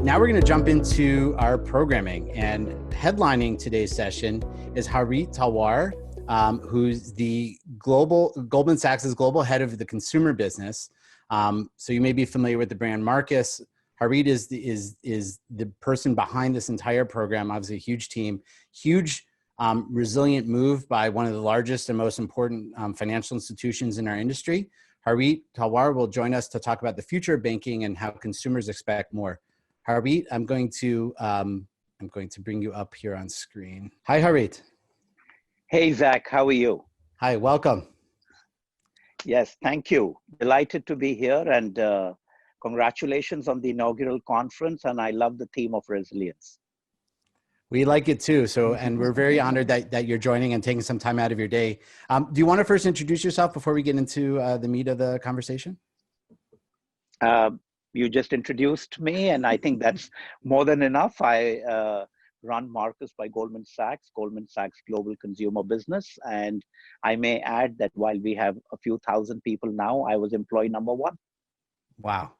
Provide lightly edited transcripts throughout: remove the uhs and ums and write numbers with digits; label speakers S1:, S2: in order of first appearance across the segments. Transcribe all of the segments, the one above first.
S1: Now we're going to jump into our programming, and headlining today's session is Harit Talwar, who's the Goldman Sachs' global head of the consumer business. So you may be familiar with the brand Marcus. Harit is the person behind this entire program. Obviously, a huge team, huge resilient move by one of the largest and most important financial institutions in our industry. Harit Talwar will join us to talk about the future of banking and how consumers expect more. Harit, I'm going to bring you up here on screen. Hi, Harit.
S2: Hey, Zach, how are you?
S1: Hi, welcome.
S2: Yes, thank you. Delighted to be here, and congratulations on the inaugural conference. And I love the theme of resilience.
S1: We like it too. So, and we're very honored that you're joining and taking some time out of your day. Do you want to first introduce yourself before we get into the meat of the conversation?
S2: You just introduced me, and I think that's more than enough. I run Marcus by Goldman Sachs Global Consumer Business. And I may add that while we have a few thousand people now, I was employee number one.
S1: Wow.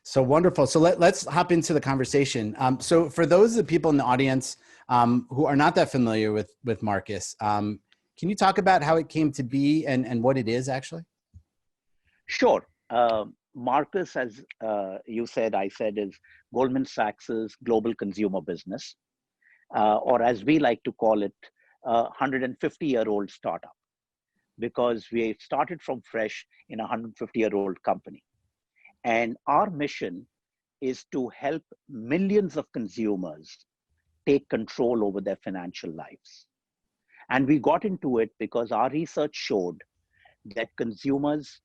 S1: So wonderful. So let's hop into the conversation. So for those of the people in the audience who are not that familiar with Marcus, can you talk about how it came to be and what it is actually?
S2: Sure. Marcus, as you said, I said, is Goldman Sachs's global consumer business, or as we like to call it, 150-year-old startup, because we started from fresh in a 150-year-old company. And our mission is to help millions of consumers take control over their financial lives. And we got into it because our research showed that consumers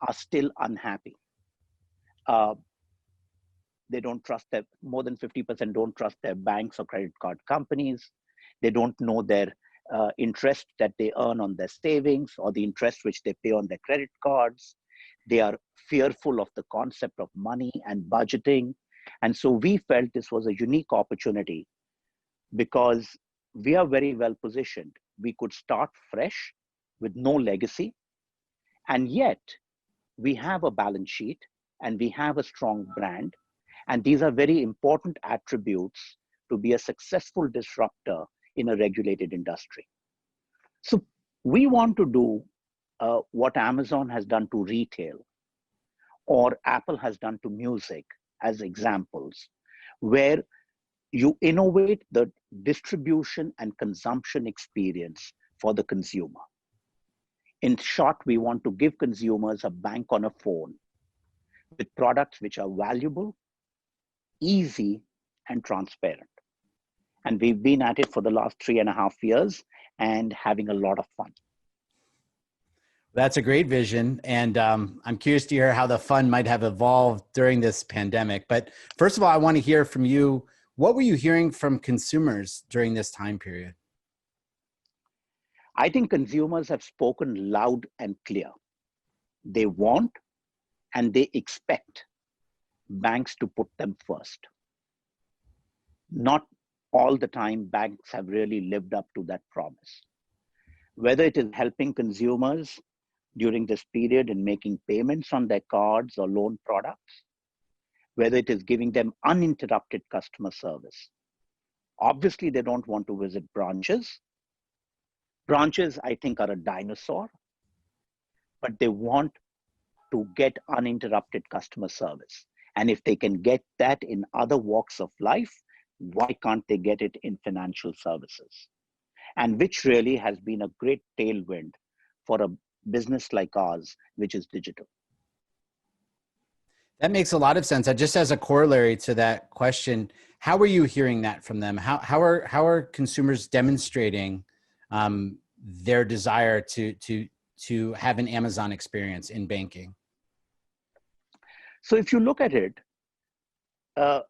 S2: are still unhappy. They don't trust more than 50% don't trust their banks or credit card companies. They don't know their interest that they earn on their savings or the interest which they pay on their credit cards. They are fearful of the concept of money and budgeting. And so we felt this was a unique opportunity because we are very well positioned. We could start fresh with no legacy, and yet we have a balance sheet and we have a strong brand. And these are very important attributes to be a successful disruptor in a regulated industry. So we want to do what Amazon has done to retail or Apple has done to music as examples, where you innovate the distribution and consumption experience for the consumer. In short, we want to give consumers a bank on a phone with products which are valuable, easy, and transparent. And we've been at it for the last 3.5 years and having a lot of fun.
S1: That's a great vision. And I'm curious to hear how the fun might have evolved during this pandemic. But first of all, I want to hear from you. What were you hearing from consumers during this time period?
S2: I think consumers have spoken loud and clear. They want and they expect banks to put them first. Not all the time banks have really lived up to that promise. Whether it is helping consumers during this period in making payments on their cards or loan products, whether it is giving them uninterrupted customer service. Obviously, they don't want to visit branches. Branches, I think, are a dinosaur, but they want to get uninterrupted customer service. And if they can get that in other walks of life, why can't they get it in financial services? And which really has been a great tailwind for a business like ours, which is digital.
S1: That makes a lot of sense. Just as a corollary to that question, how are you hearing that from them? How are consumers demonstrating their desire to have an Amazon experience in banking?
S2: So if you look at it, I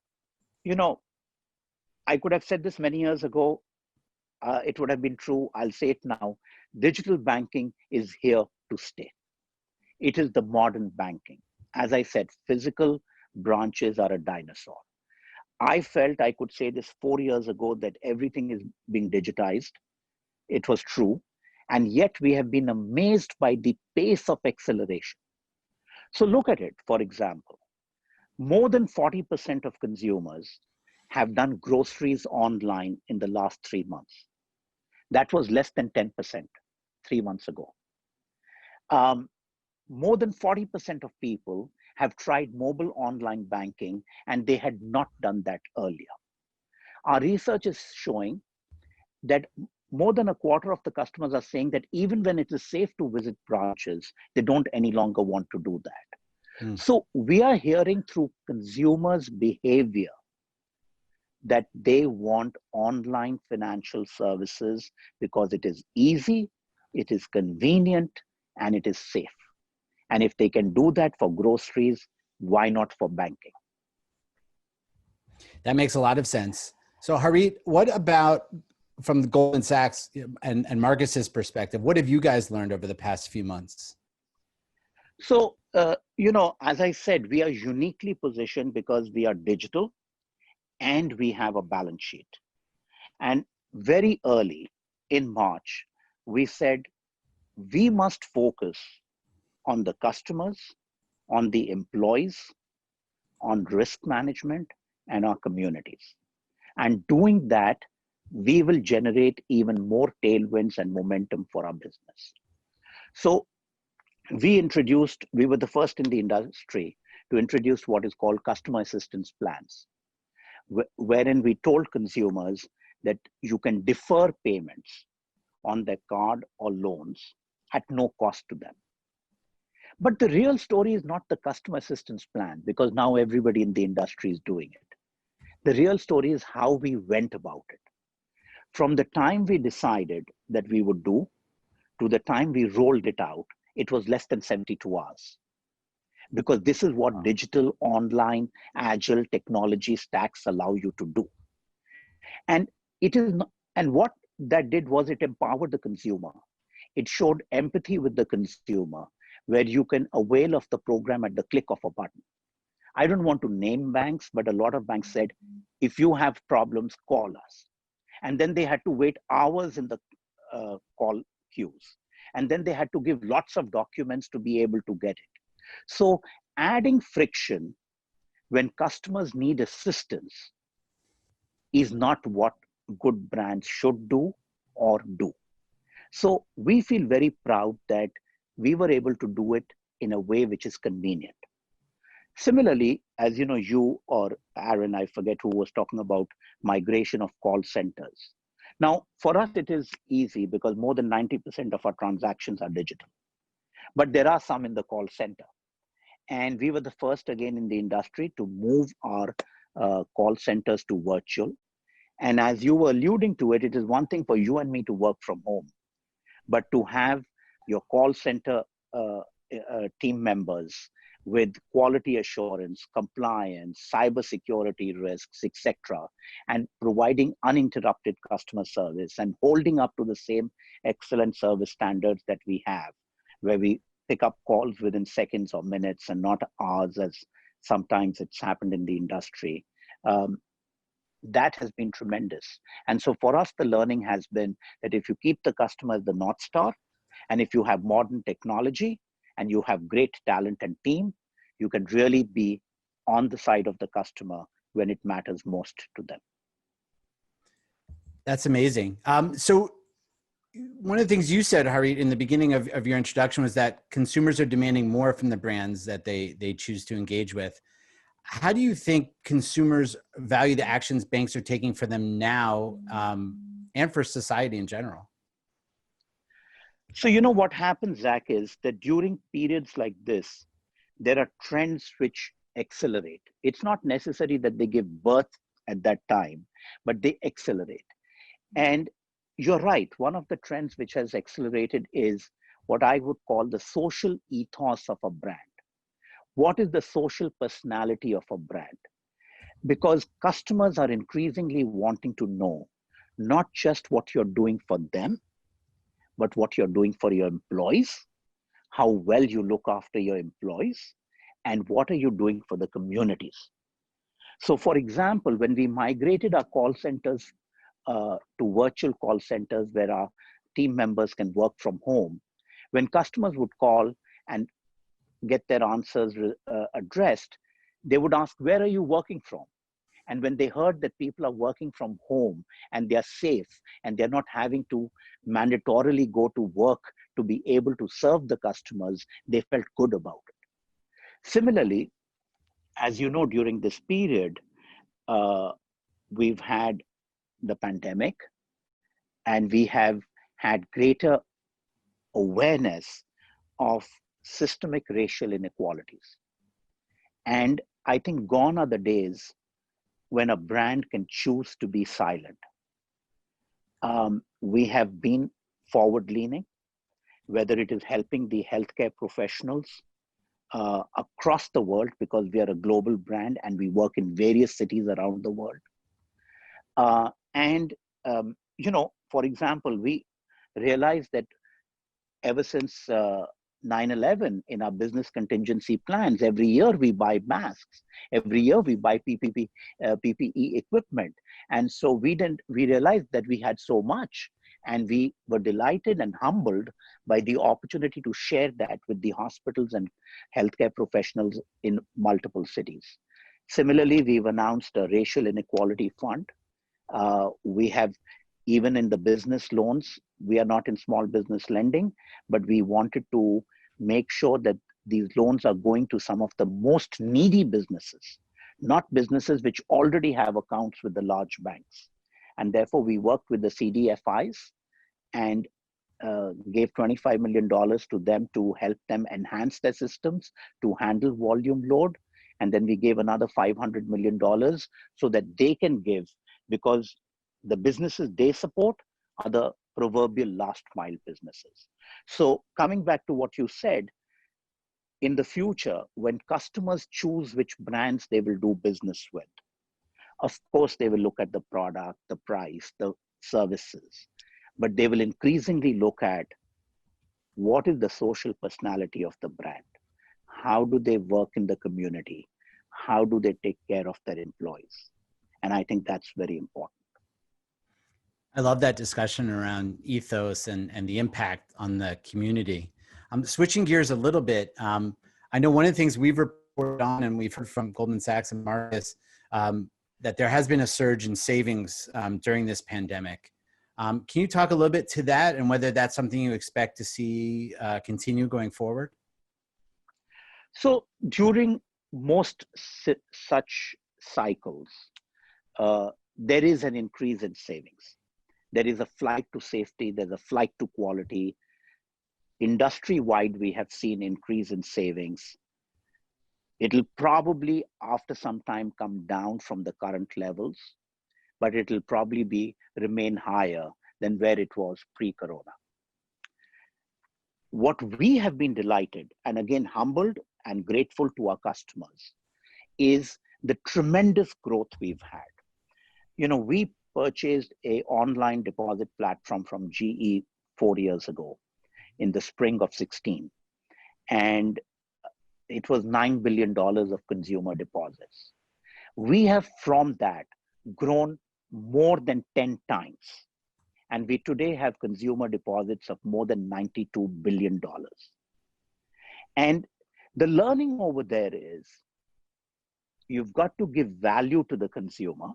S2: could have said this many years ago. It would have been true. I'll say it now. Digital banking is here to stay. It is the modern banking. As I said, physical branches are a dinosaur. I felt I could say this 4 years ago that everything is being digitized. It was true. And yet we have been amazed by the pace of acceleration. So look at it, for example. More than 40% of consumers have done groceries online in the last 3 months. That was less than 10% 3 months ago. Um, More than 40% of people have tried mobile online banking and they had not done that earlier. Our research is showing that more than a quarter of the customers are saying that even when it is safe to visit branches, they don't any longer want to do that. So we are hearing through consumers' behavior that they want online financial services because it is easy, it is convenient, and it is safe. And if they can do that for groceries, why not for banking?
S1: That makes a lot of sense. So Harit, what about from the Goldman Sachs and Marcus's perspective, what have you guys learned over the past few months?
S2: So, as I said, we are uniquely positioned because we are digital and we have a balance sheet. And very early in March, we said we must focus on the customers, on the employees, on risk management, and our communities. And doing that, we will generate even more tailwinds and momentum for our business. So we were the first in the industry to introduce what is called customer assistance plans, wherein we told consumers that you can defer payments on their card or loans at no cost to them. But the real story is not the customer assistance plan, because now everybody in the industry is doing it. The real story is how we went about it. From the time we decided that we would do to the time we rolled it out, it was less than 72 hours. Because this is what digital, online, agile technology stacks allow you to do. And it is not, and what that did was it empowered the consumer. It showed empathy with the consumer, where you can avail of the program at the click of a button. I don't want to name banks, but a lot of banks said, if you have problems, call us. And then they had to wait hours in the call queues. And then they had to give lots of documents to be able to get it. So adding friction when customers need assistance is not what good brands should do or do. So we feel very proud that we were able to do it in a way which is convenient. Similarly, as you know, you or Aaron, I forget who was talking about migration of call centers. Now, for us, it is easy because more than 90% of our transactions are digital. But there are some in the call center. And we were the first again in the industry to move our call centers to virtual. And as you were alluding to it, it is one thing for you and me to work from home, but to have your call center team members with quality assurance, compliance, cybersecurity risks, etc., and providing uninterrupted customer service and holding up to the same excellent service standards that we have, where we pick up calls within seconds or minutes and not hours, as sometimes it's happened in the industry. That has been tremendous. And so for us, the learning has been that if you keep the customer as the North Star, and if you have modern technology and you have great talent and team, you can really be on the side of the customer when it matters most to them.
S1: That's amazing. So one of the things you said, Harit, in the beginning of your introduction was that consumers are demanding more from the brands that they choose to engage with. How do you think consumers value the actions banks are taking for them now and for society in general?
S2: So, you know what happens, Zach, is that during periods like this, there are trends which accelerate. It's not necessary that they give birth at that time, but they accelerate. And you're right, one of the trends which has accelerated is what I would call the social ethos of a brand. What is the social personality of a brand? Because customers are increasingly wanting to know not just what you're doing for them, but what you're doing for your employees, how well you look after your employees, and what are you doing for the communities. So for example, when we migrated our call centers to virtual call centers where our team members can work from home, when customers would call and get their answers addressed, they would ask, where are you working from? And when they heard that people are working from home and they're safe and they're not having to mandatorily go to work to be able to serve the customers, they felt good about it. Similarly, as you know, during this period, we've had the pandemic and we have had greater awareness of systemic racial inequalities. And I think gone are the days when a brand can choose to be silent. We have been forward leaning, whether it is helping the healthcare professionals across the world, because we are a global brand and we work in various cities around the world. For example, we realized that ever since 9/11, in our business contingency plans, every year we buy masks, every year we buy PPE equipment. And so we realized that we had so much, and we were delighted and humbled by the opportunity to share that with the hospitals and healthcare professionals in multiple cities. Similarly, we've announced a racial inequality fund. We have, even in the business loans, we are not in small business lending, but we wanted to make sure that these loans are going to some of the most needy businesses, not businesses which already have accounts with the large banks. And therefore, we worked with the CDFIs and gave $25 million to them to help them enhance their systems to handle volume load. And then we gave another $500 million so that they can give, because the businesses they support are the proverbial last mile businesses. So coming back to what you said, in the future, when customers choose which brands they will do business with, of course, they will look at the product, the price, the services, but they will increasingly look at what is the social personality of the brand? How do they work in the community? How do they take care of their employees? And I think that's very important.
S1: I love that discussion around ethos and the impact on the community. Switching gears a little bit, I know one of the things we've reported on, and we've heard from Goldman Sachs and Marcus, that there has been a surge in savings during this pandemic. Can you talk a little bit to that and whether that's something you expect to see continue going forward?
S2: So during most such cycles, there is an increase in savings. There is a flight to safety, there's a flight to quality. Industry-wide, we have seen increase in savings. It'll probably, after some time, come down from the current levels, but it'll probably remain higher than where it was pre-corona. What we have been delighted, and again, humbled and grateful to our customers, is the tremendous growth we've had. We purchased an online deposit platform from GE 4 years ago in the spring of 16. And it was $9 billion of consumer deposits. We have from that grown more than 10 times. And we today have consumer deposits of more than $92 billion. And the learning over there is you've got to give value to the consumer,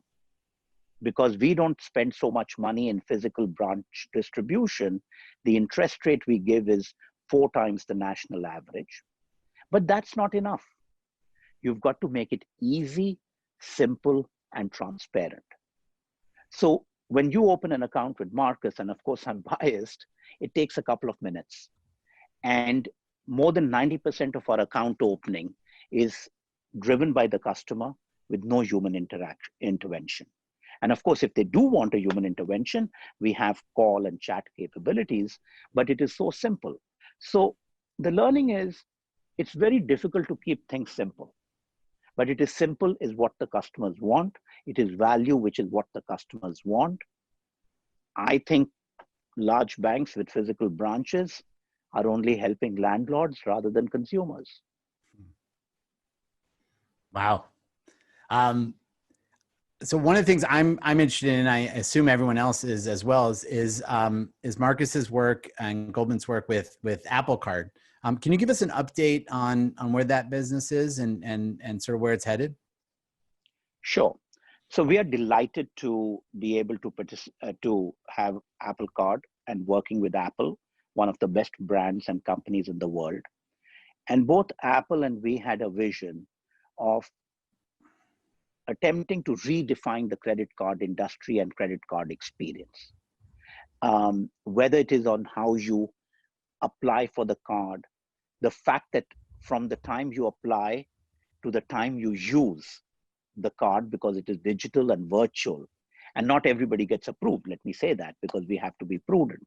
S2: because we don't spend so much money in physical branch distribution. The interest rate we give is 4 times the national average. But that's not enough. You've got to make it easy, simple, and transparent. So when you open an account with Marcus, and of course I'm biased, it takes a couple of minutes. And more than 90% of our account opening is driven by the customer with no human intervention. And of course, if they do want a human intervention, we have call and chat capabilities, but it is so simple. So the learning is, it's very difficult to keep things simple, but it is simple is what the customers want. It is value, which is what the customers want. I think large banks with physical branches are only helping landlords rather than consumers.
S1: Wow. So one of the things I'm interested in, and I assume everyone else is as well, is Marcus's work and Goldman's work with Apple Card. Can you give us an update on where that business is and sort of where it's headed?
S2: Sure. So we are delighted to be able to have Apple Card and working with Apple, one of the best brands and companies in the world. And both Apple and we had a vision of attempting to redefine the credit card industry and credit card experience. Whether it is on how you apply for the card, the fact that from the time you apply to the time you use the card, because it is digital and virtual, and not everybody gets approved, let me say that, because we have to be prudent.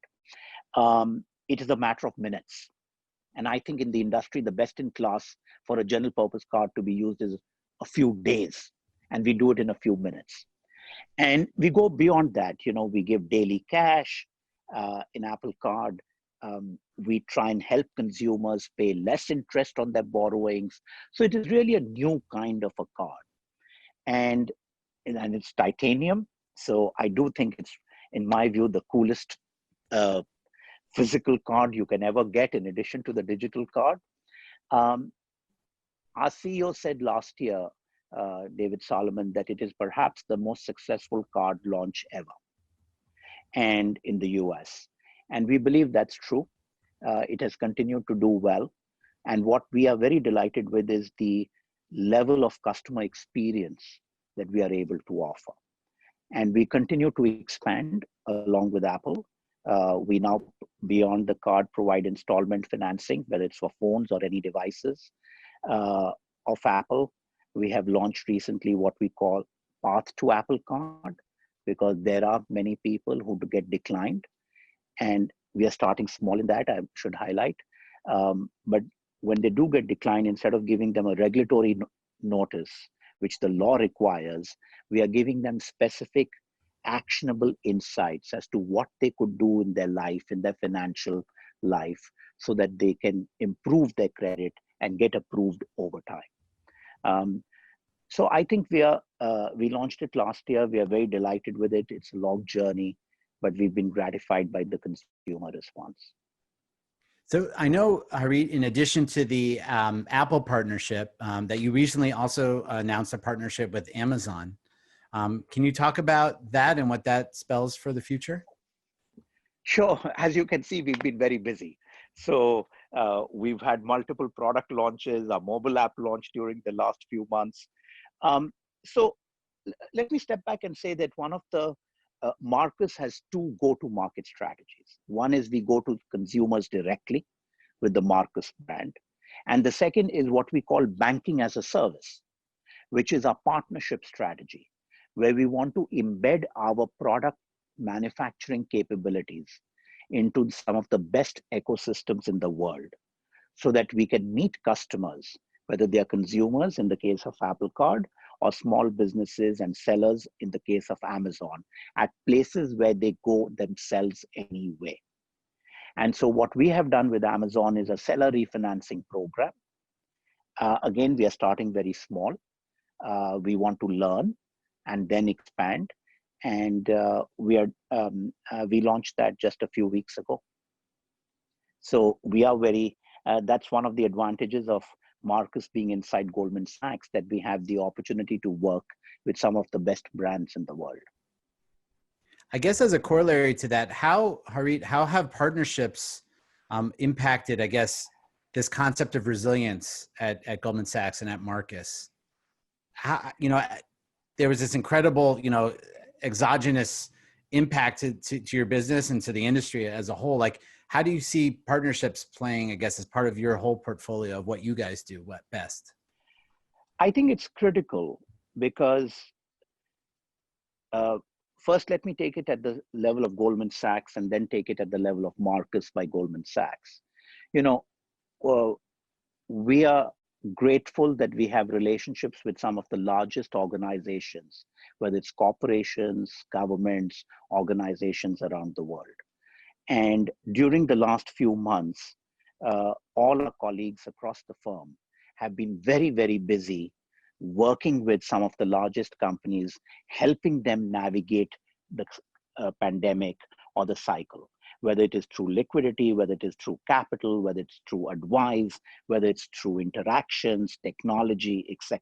S2: It is a matter of minutes. And I think in the industry, the best in class for a general purpose card to be used is a few days, and we do it in a few minutes. And we go beyond that. We give daily cash in Apple Card. We try and help consumers pay less interest on their borrowings. So it is really a new kind of a card. And it's titanium. So I do think it's, in my view, the coolest physical card you can ever get in addition to the digital card. Our CEO said last year, David Solomon, that it is perhaps the most successful card launch ever, and in the US. And we believe that's true. It has continued to do well. And what we are very delighted with is the level of customer experience that we are able to offer. And we continue to expand along with Apple. We now, beyond the card, provide installment financing, whether it's for phones or any devices of Apple. We have launched recently what we call Path to Apple Card, because there are many people who get declined. And we are starting small in that, I should highlight. But when they do get declined, instead of giving them a regulatory notice, which the law requires, we are giving them specific actionable insights as to what they could do in their life, in their financial life, so that they can improve their credit and get approved over time. So I think we launched it last year. We are very delighted with it. It's a long journey, but we've been gratified by the consumer response.
S1: So I know, Harit, in addition to the Apple partnership, that you recently also announced a partnership with Amazon. Can you talk about that and what that spells for the future?
S2: Sure. As you can see, we've been very busy. So we've had multiple product launches, a mobile app launch during the last few months. So let me step back and say that one of the Marcus has two go-to-market strategies. One is we go to consumers directly with the Marcus brand. And the second is what we call banking as a service, which is our partnership strategy, where we want to embed our product manufacturing capabilities into some of the best ecosystems in the world, so that we can meet customers, whether they are consumers in the case of Apple Card, or small businesses and sellers in the case of Amazon, at places where they go themselves anyway. And so what we have done with Amazon is a seller refinancing program. Again, we are starting very small. We want to learn and then expand. And we launched that just a few weeks ago. So we are that's one of the advantages of Marcus being inside Goldman Sachs, that we have the opportunity to work with some of the best brands in the world.
S1: I guess as a corollary to that, Harit, how have partnerships impacted, I guess, this concept of resilience at Goldman Sachs and at Marcus? There was this incredible, exogenous impact to your business and to the industry as a whole. Like, how do you see partnerships playing, I guess, as part of your whole portfolio of what you guys do best?
S2: I think it's critical because first, let me take it at the level of Goldman Sachs and then take it at the level of Marcus by Goldman Sachs. We are grateful that we have relationships with some of the largest organizations, whether it's corporations, governments, organizations around the world. And during the last few months, all our colleagues across the firm have been very, very busy working with some of the largest companies, helping them navigate the pandemic, or the cycle, whether it is through liquidity, whether it is through capital, whether it's through advice, whether it's through interactions, technology, etc.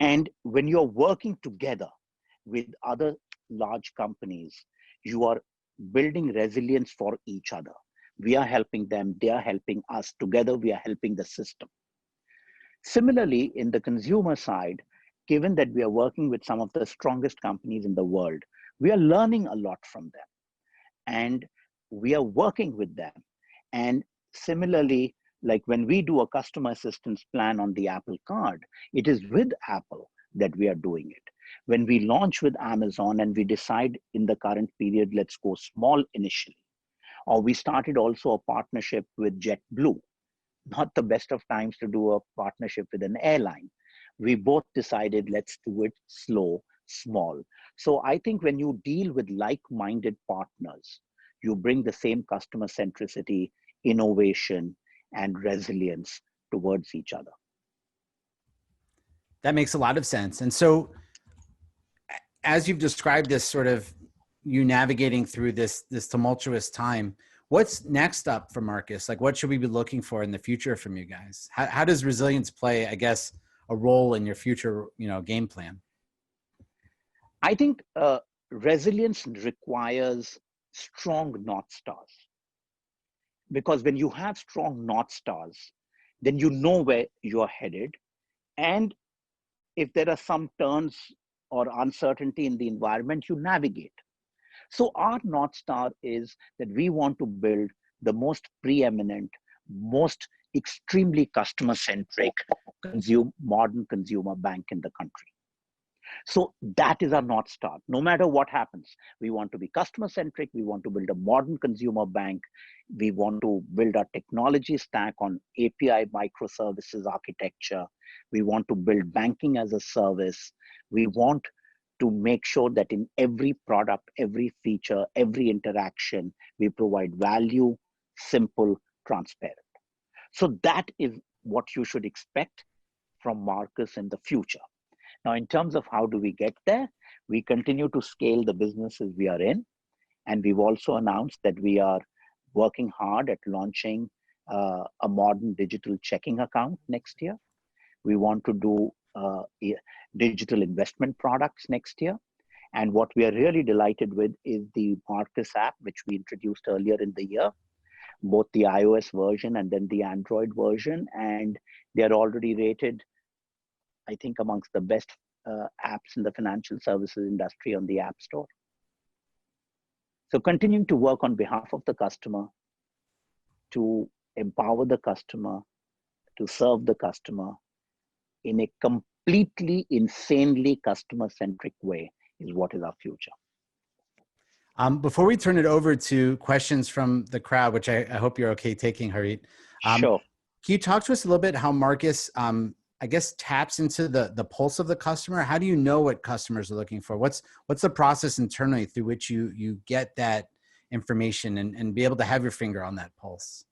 S2: And when you're working together with other large companies, you are building resilience for each other. We are helping them, they are helping us. Together, we are helping the system. Similarly, in the consumer side, given that we are working with some of the strongest companies in the world, we are learning a lot from them and we are working with them. And similarly, like when we do a customer assistance plan on the Apple Card, it is with Apple that we are doing it. When we launch with Amazon and we decide in the current period, let's go small initially, or we started also a partnership with JetBlue, not the best of times to do a partnership with an airline. We both decided let's do it slow, small. So I think when you deal with like-minded partners, you bring the same customer centricity, innovation, and resilience towards each other.
S1: That makes a lot of sense. And so as you've described this sort of you navigating through this tumultuous time, what's next up for Marcus? Like, what should we be looking for in the future from you guys? How does resilience play, I guess, a role in your future, game plan?
S2: I think resilience requires strong North Stars. Because when you have strong North Stars, then you know where you're headed. And if there are some turns or uncertainty in the environment, you navigate. So our North Star is that we want to build the most preeminent, most extremely customer-centric modern consumer bank in the country. So that is our North Star. No matter what happens, we want to be customer-centric. We want to build a modern consumer bank. We want to build our technology stack on API microservices architecture. We want to build banking as a service. We want to make sure that in every product, every feature, every interaction, we provide value, simple, transparent. So that is what you should expect from Marcus in the future. Now, in terms of how do we get there, we continue to scale the businesses we are in. And we've also announced that we are working hard at launching a modern digital checking account next year. We want to do digital investment products next year. And what we are really delighted with is the Marcus app, which we introduced earlier in the year, both the iOS version and then the Android version. And they're already rated, I think, amongst the best apps in the financial services industry on the App Store. So continuing to work on behalf of the customer, to empower the customer, to serve the customer in a completely, insanely customer-centric way is what is our future.
S1: Before we turn it over to questions from the crowd, which I hope you're okay taking, Harit.
S2: Sure.
S1: Can you talk to us a little bit how Marcus, I guess, taps into the pulse of the customer? How do you know what customers are looking for? What's the process internally through which you get that information and be able to have your finger on that pulse?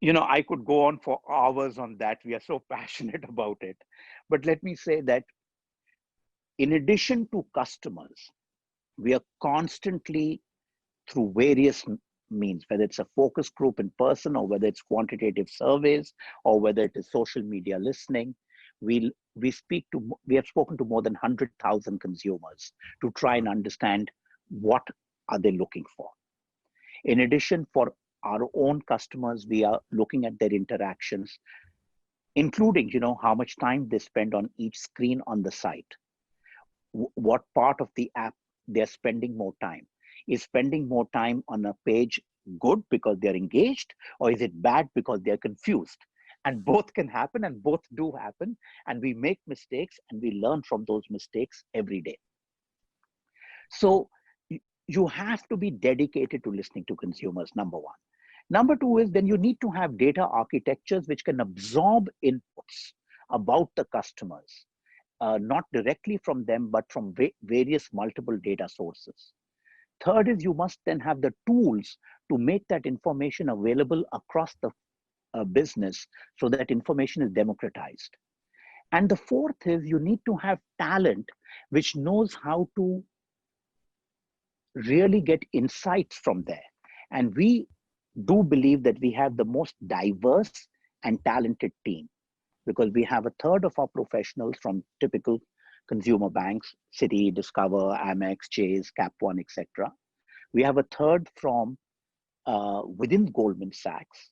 S2: I could go on for hours on that. We are so passionate about it. But let me say that in addition to customers, we are constantly, through various means, whether it's a focus group in person or whether it's quantitative surveys or whether it is social media listening, we have spoken to more than 100,000 consumers to try and understand what are they looking for. In addition, for our own customers, we are looking at their interactions, including, how much time they spend on each screen on the site. What part of the app they're spending more time. Is spending more time on a page good because they're engaged, or is it bad because they're confused? And both can happen, and both do happen. And we make mistakes and we learn from those mistakes every day. So you have to be dedicated to listening to consumers, number one. Number two is then you need to have data architectures which can absorb inputs about the customers, not directly from them, but from various multiple data sources. Third is you must then have the tools to make that information available across the business so that information is democratized. And the fourth is you need to have talent which knows how to really get insights from there. And we do believe that we have the most diverse and talented team, because we have a third of our professionals from typical consumer banks, Citi, Discover, Amex, Chase, Cap One, etc. We have a third from within Goldman Sachs,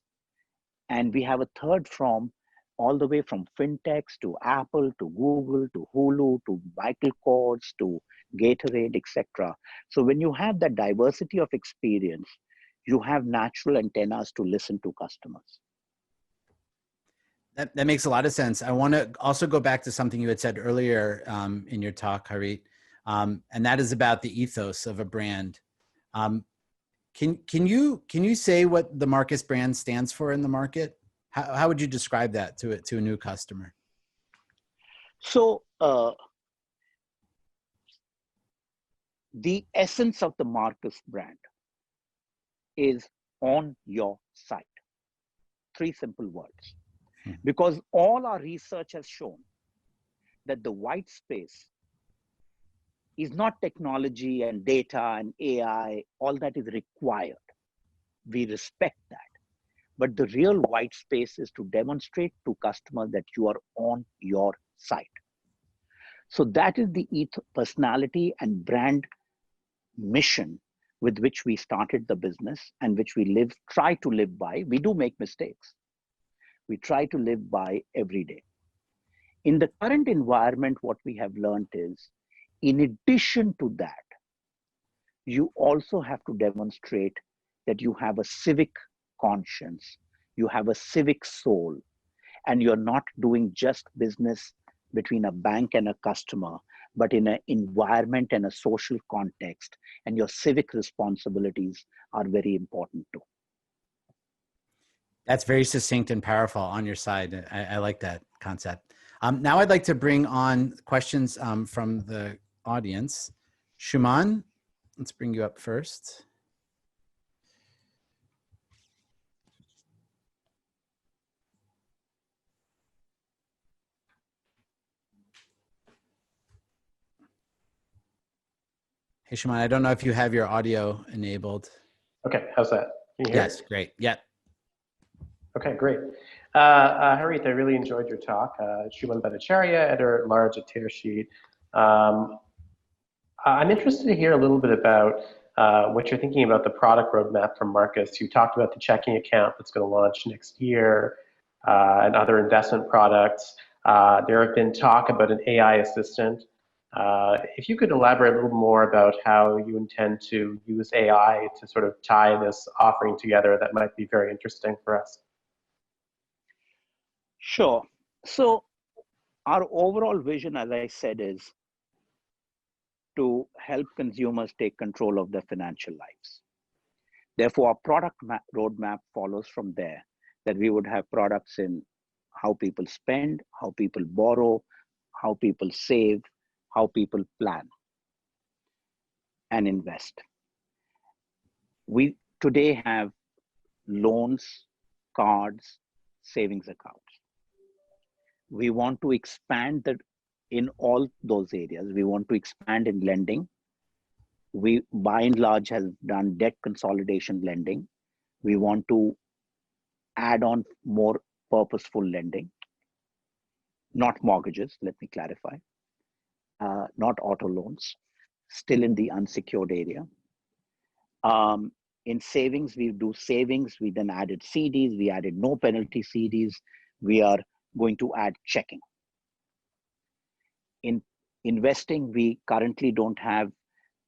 S2: and we have a third from all the way from fintechs to Apple to Google to Hulu to Michael Kors to Gatorade, etc. So when you have that diversity of experience, you have natural antennas to listen to customers.
S1: That makes a lot of sense. I want to also go back to something you had said earlier in your talk, Harit, and that is about the ethos of a brand. Can you say what the Marcus brand stands for in the market? How would you describe that to a new customer?
S2: So the essence of the Marcus brand is on your side. 3 simple words. Because all our research has shown that the white space is not technology and data and AI, all that is required. We respect that. But the real white space is to demonstrate to customers that you are on your side. So that is the personality and brand mission with which we started the business and which we try to live by. We do make mistakes. We try to live by every day. In the current environment, what we have learned is, in addition to that, you also have to demonstrate that you have a civic conscience, you have a civic soul, and you're not doing just business between a bank and a customer, but in an environment and a social context, and your civic responsibilities are very important too.
S1: That's very succinct and powerful on your side. I like that concept. Now I'd like to bring on questions from the audience. Shuman, let's bring you up first. Hey, Shuman, I don't know if you have your audio enabled.
S3: Okay, how's that? Can you hear
S1: Yes,
S3: me?
S1: great. Yeah.
S3: Okay, great. Harit, I really enjoyed your talk. Shuman Bhattacharya, editor-at-large at Tearsheet. I'm interested to hear a little bit about what you're thinking about the product roadmap from Marcus. You talked about the checking account that's going to launch next year and other investment products. There have been talk about an AI assistant. If you could elaborate a little more about how you intend to use AI to sort of tie this offering together, that might be very interesting for us.
S2: Sure. So our overall vision, as I said, is to help consumers take control of their financial lives. Therefore, our product roadmap follows from there, that we would have products in how people spend, how people borrow, how people save, how people plan and invest. We today have loans, cards, savings accounts. We want to expand that in all those areas. We want to expand in lending. We, by and large, have done debt consolidation lending. We want to add on more purposeful lending, not mortgages, let me clarify, not auto loans, still in the unsecured area. In savings, we do savings. We then added CDs. We added no penalty CDs. We are going to add checking. In investing, we currently don't have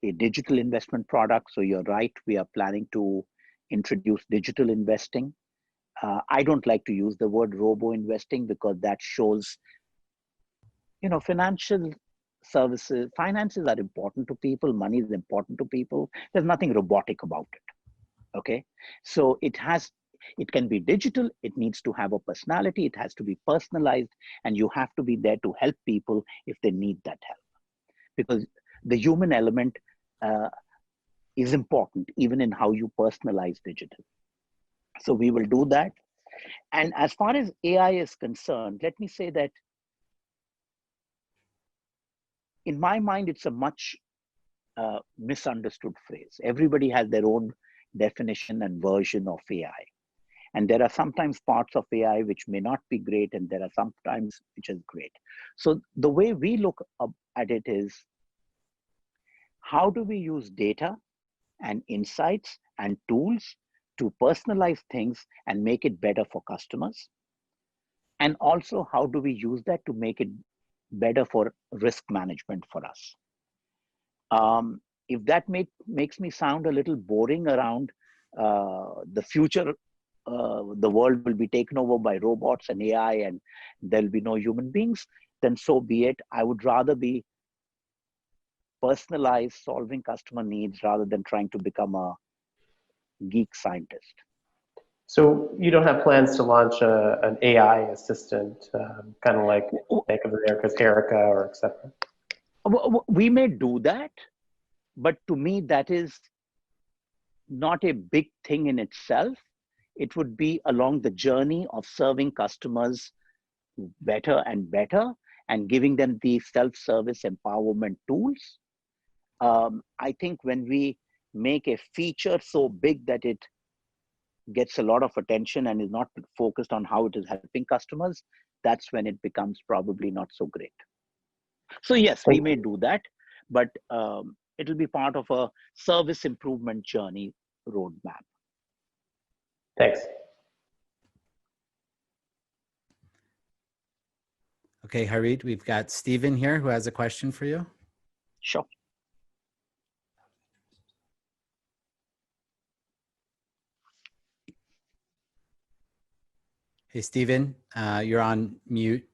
S2: a digital investment product. So you're right, we are planning to introduce digital investing. I don't like to use the word robo investing because that shows, financial services, finances are important to people. Money is important to people. There's nothing robotic about it. Okay. So it can be digital. It needs to have a personality. It has to be personalized, and you have to be there to help people if they need that help, because the human element is important even in how you personalize digital. So we will do that. And as far as AI is concerned, let me say that in my mind, it's a much misunderstood phrase. Everybody has their own definition and version of AI. And there are sometimes parts of AI which may not be great, and there are sometimes which is great. So the way we look at it is, how do we use data and insights and tools to personalize things and make it better for customers? And also, how do we use that to make it better for risk management for us? If that makes me sound a little boring around the future, the world will be taken over by robots and AI and there'll be no human beings, then so be it. I would rather be personalized, solving customer needs rather than trying to become a geek scientist.
S3: So you don't have plans to launch an AI assistant, kind of like Bank of America's Erica or et cetera?
S2: We may do that, but to me, that is not a big thing in itself. It would be along the journey of serving customers better and better and giving them the self-service empowerment tools. I think when we make a feature so big that it gets a lot of attention and is not focused on how it is helping customers, that's when it becomes probably not so great. So yes, we may do that, but it'll be part of a service improvement journey roadmap.
S3: Thanks.
S1: Okay, Harit, we've got Stephen here who has a question for you.
S2: Sure.
S1: Hey, Stephen, you're on mute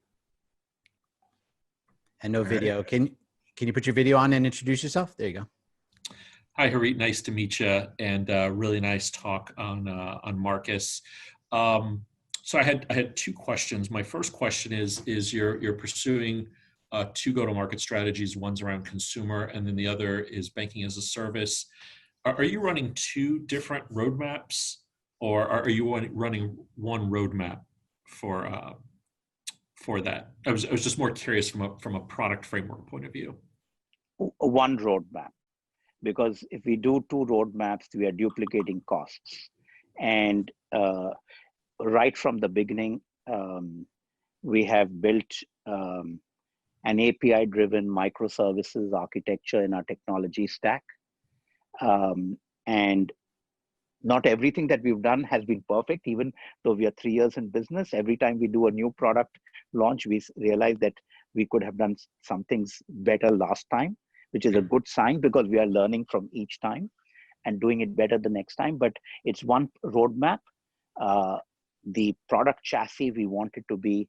S1: and no video. Can you put your video on and introduce yourself? There you go.
S4: Hi, Harit. Nice to meet you, and really nice talk on Marcus. So I had two questions. My first question is you're pursuing two go-to-market strategies. One's around consumer, and then the other is banking as a service. Are you running two different roadmaps, or are you running one roadmap for that? I was just more curious from a product framework point of view.
S2: One roadmap, because if we do two roadmaps, we are duplicating costs. And right from the beginning, we have built an API-driven microservices architecture in our technology stack. And not everything that we've done has been perfect, even though we are 3 years in business. Every time we do a new product launch, we realize that we could have done some things better last time, which is a good sign because we are learning from each time and doing it better the next time. But it's one roadmap. The product chassis, we want it to be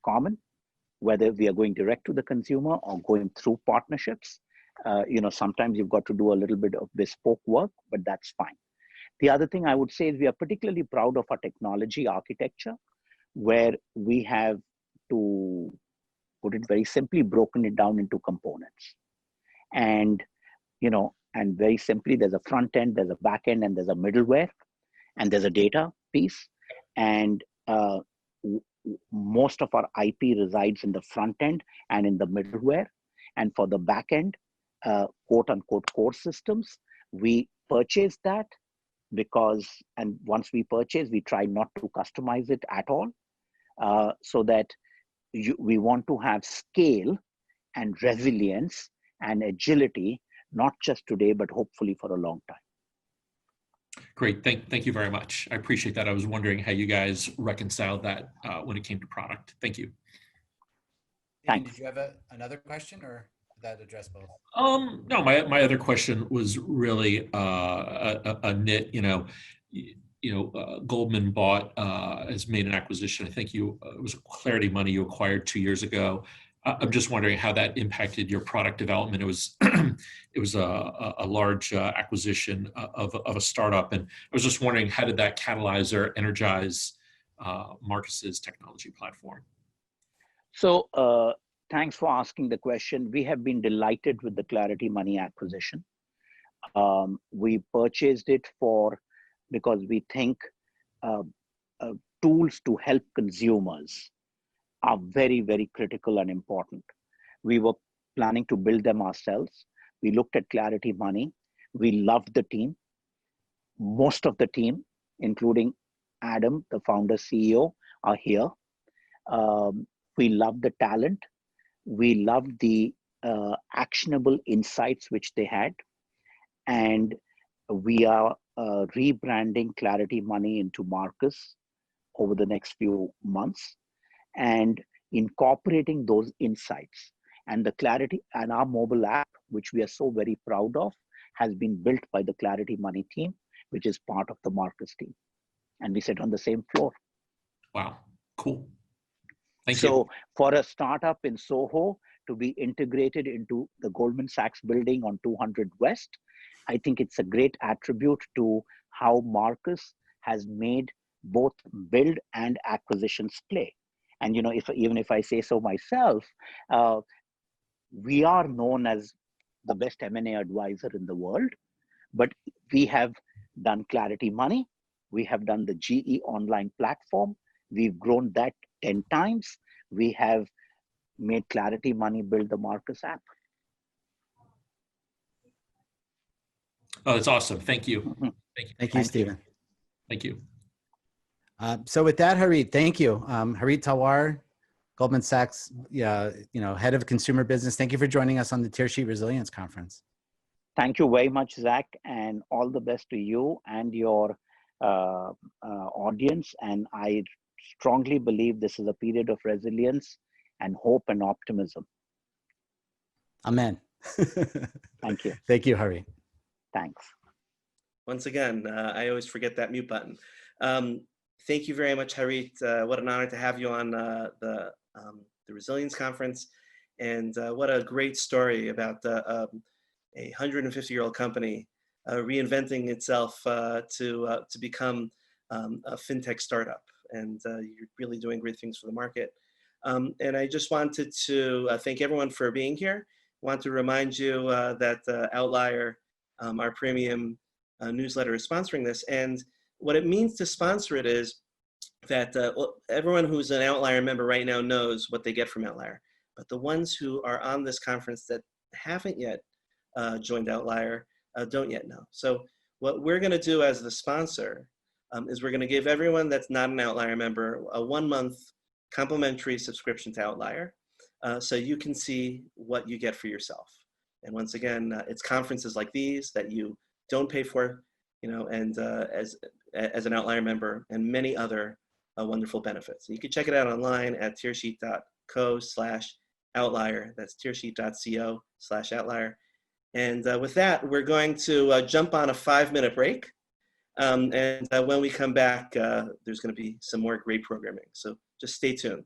S2: common, whether we are going direct to the consumer or going through partnerships. Sometimes you've got to do a little bit of bespoke work, but that's fine. The other thing I would say is we are particularly proud of our technology architecture, where we have, to put it very simply, broken it down into components. And very simply, there's a front end, there's a back end, and there's a middleware, and there's a data piece. And most of our IP resides in the front end and in the middleware. And for the back end, quote unquote core systems, we purchase that and once we purchase, we try not to customize it at all, so that we want to have scale and resilience and agility, not just today, but hopefully for a long time.
S4: Great, thank you very much. I appreciate that. I was wondering how you guys reconciled that when it came to product. Thank you.
S1: Thanks. Did you have another question, or did that address both?
S4: No, my other question was really a nit. Goldman has made an acquisition. I think it was Clarity Money you acquired 2 years ago. I'm just wondering how that impacted your product development. It was a large acquisition of a startup, and I was just wondering, how did that catalyze or energize Marcus's technology platform?
S2: So thanks for asking the question. We have been delighted with the Clarity Money acquisition. We purchased it because we think tools to help consumers are very, very critical and important. We were planning to build them ourselves, We looked at Clarity Money. We loved the team. Most of the team, including Adam, the founder CEO, are here. We love the talent. We love the actionable insights which they had. And we are rebranding Clarity Money into Marcus over the next few months and incorporating those insights. And the Clarity and our mobile app, which we are so very proud of, has been built by the Clarity Money team, which is part of the Marcus team. And we sit on the same floor.
S4: Wow, cool. Thank you.
S2: So for a startup in Soho to be integrated into the Goldman Sachs building on 200 West, I think it's a great attribute to how Marcus has made both build and acquisitions play. And you know, even if I say so myself, we are known as the best M&A advisor in the world, but we have done Clarity Money. We have done the GE online platform. We've grown that 10 times. We have made Clarity Money build the Marcus app.
S4: Oh, that's awesome. Thank you.
S2: Mm-hmm.
S4: Thank you.
S1: Thank you, Stephen.
S4: Thank you.
S1: So with that, Harit, thank you. Harit Talwar, Goldman Sachs, head of consumer business. Thank you for joining us on the Tearsheet Resilience Conference.
S2: Thank you very much, Zach, and all the best to you and your audience. And I strongly believe this is a period of resilience and hope and optimism.
S1: Amen.
S2: Thank you.
S1: Thank you, Harit.
S2: Thanks.
S5: Once again, I always forget that mute button. Thank you very much, Harit. What an honor to have you on the Resilience Conference. And what a great story about a 150-year-old company reinventing itself to become a fintech startup. And you're really doing great things for the market. And I just wanted to thank everyone for being here. I want to remind you that Outlier, our premium newsletter, is sponsoring this. And what it means to sponsor it is that everyone who's an Outlier member right now knows what they get from Outlier. But the ones who are on this conference that haven't yet joined Outlier don't yet know. So what we're going to do as the sponsor is we're going to give everyone that's not an Outlier member a 1-month complimentary subscription to Outlier, so you can see what you get for yourself. And once again, it's conferences like these that you don't pay for, and as an Outlier member, and many other wonderful benefits. You can check it out online at tearsheet.co/outlier. That's tearsheet.co/outlier. And with that, we're going to jump on a 5-minute break. And when we come back, there's going to be some more great programming. So just stay tuned.